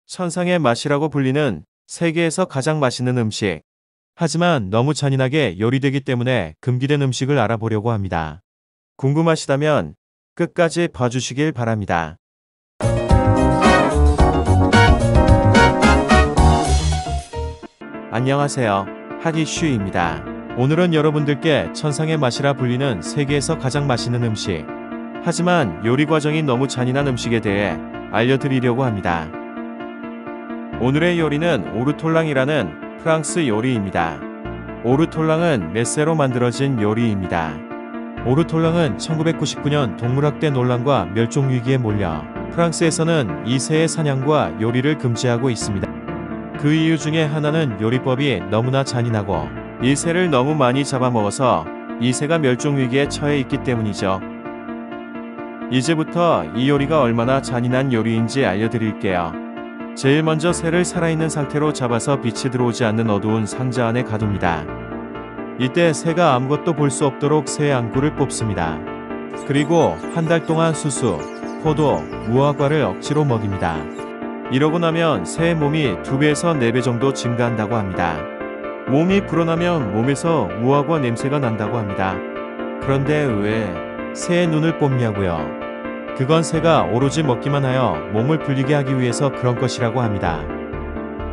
천상의 맛이라고 불리는 세계에서 가장 맛있는 음식. 하지만 너무 잔인하게 요리되기 때문에 금기된 음식을 알아보려고 합니다. 궁금하시다면 끝까지 봐주시길 바랍니다. 안녕하세요. 핫이슈입니다. 오늘은 여러분들께 천상의 맛이라 불리는 세계에서 가장 맛있는 음식, 하지만 요리 과정이 너무 잔인한 음식에 대해 알려드리려고 합니다. 오늘의 요리는 오르톨랑이라는 프랑스 요리입니다. 오르톨랑은 메세로 만들어진 요리입니다. 오르톨랑은 1999년 동물학대 논란과 멸종위기에 몰려 프랑스에서는 이 새의 사냥과 요리를 금지하고 있습니다. 그 이유 중에 하나는 요리법이 너무나 잔인하고 이 새를 너무 많이 잡아먹어서 이 새가 멸종위기에 처해 있기 때문이죠. 이제부터 이 요리가 얼마나 잔인한 요리인지 알려드릴게요. 제일 먼저 새를 살아있는 상태로 잡아서 빛이 들어오지 않는 어두운 상자 안에 가둡니다. 이때 새가 아무것도 볼 수 없도록 새 안구를 뽑습니다. 그리고 한 달 동안 수수, 포도, 무화과를 억지로 먹입니다. 이러고 나면 새의 몸이 2배에서 4배 정도 증가한다고 합니다. 몸이 불어나면 몸에서 무화과 냄새가 난다고 합니다. 그런데 왜 새의 눈을 뽑냐고요? 그건 새가 오로지 먹기만 하여 몸을 불리게 하기 위해서 그런 것이라고 합니다.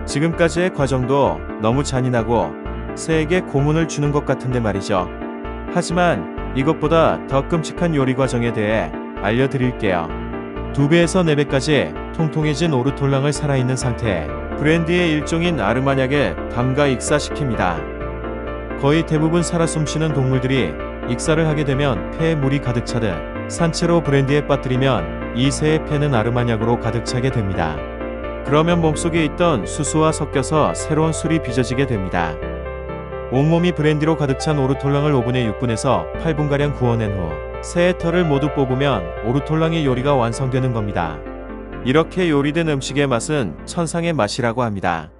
지금까지의 과정도 너무 잔인하고 새에게 고문을 주는 것 같은데 말이죠. 하지만 이것보다 더 끔찍한 요리 과정에 대해 알려드릴게요. 2배에서 4배까지 통통해진 오르톨랑을 살아있는 상태에 브랜디의 일종인 아르마냑에 담가 익사시킵니다. 거의 대부분 살아 숨쉬는 동물들이 익사를 하게 되면 폐에 물이 가득 차듯 산채로 브랜디에 빠뜨리면 이 새의 폐는 아르마냑으로 가득 차게 됩니다. 그러면 몸속에 있던 수수와 섞여서 새로운 술이 빚어지게 됩니다. 온몸이 브랜디로 가득 찬 오르톨랑을 오븐에 6분에서 8분가량 구워낸 후 새의 털을 모두 뽑으면 오르톨랑의 요리가 완성되는 겁니다. 이렇게 요리된 음식의 맛은 천상의 맛이라고 합니다.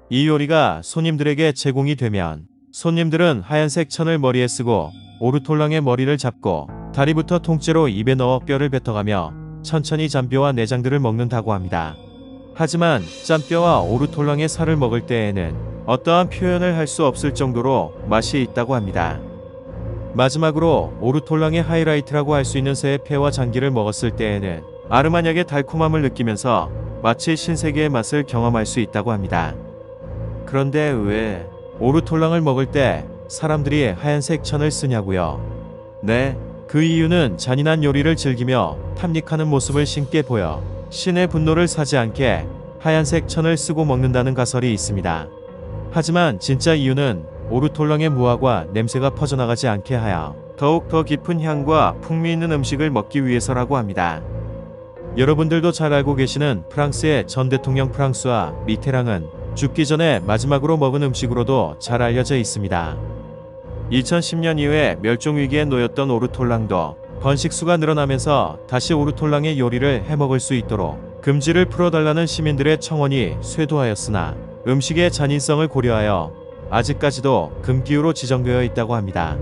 이 요리가 손님들에게 제공이 되면 손님들은 하얀색 천을 머리에 쓰고 오르톨랑의 머리를 잡고 다리부터 통째로 입에 넣어 뼈를 뱉어가며 천천히 잔뼈와 내장들을 먹는다고 합니다. 하지만 짠뼈와 오르톨랑의 살을 먹을 때에는 어떠한 표현을 할 수 없을 정도로 맛이 있다고 합니다. 마지막으로 오르톨랑의 하이라이트라고 할 수 있는 새의 폐와 장기를 먹었을 때에는 아르마냑의 달콤함을 느끼면서 마치 신세계의 맛을 경험할 수 있다고 합니다. 그런데 왜 오르톨랑을 먹을 때 사람들이 하얀색 천을 쓰냐고요? 네, 그 이유는 잔인한 요리를 즐기며 탐닉하는 모습을 신께 보여 신의 분노를 사지 않게 하얀색 천을 쓰고 먹는다는 가설이 있습니다. 하지만 진짜 이유는 오르톨랑의 무화과 냄새가 퍼져나가지 않게 하여 더욱 더 깊은 향과 풍미 있는 음식을 먹기 위해서라고 합니다. 여러분들도 잘 알고 계시는 프랑스의 전 대통령 프랑스와 미테랑은 죽기 전에 마지막으로 먹은 음식으로도 잘 알려져 있습니다. 2010년 이후에 멸종위기에 놓였던 오르톨랑도 번식수가 늘어나면서 다시 오르톨랑의 요리를 해먹을 수 있도록 금지를 풀어달라는 시민들의 청원이 쇄도하였으나 음식의 잔인성을 고려하여 아직까지도 금기후로 지정되어 있다고 합니다.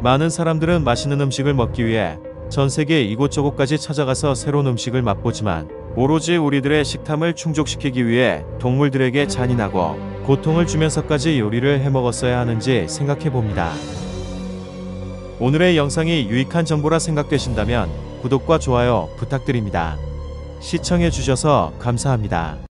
많은 사람들은 맛있는 음식을 먹기 위해 전 세계 이곳저곳까지 찾아가서 새로운 음식을 맛보지만 오로지 우리들의 식탐을 충족시키기 위해 동물들에게 잔인하고 고통을 주면서까지 요리를 해먹었어야 하는지 생각해봅니다. 오늘의 영상이 유익한 정보라 생각되신다면 구독과 좋아요 부탁드립니다. 시청해주셔서 감사합니다.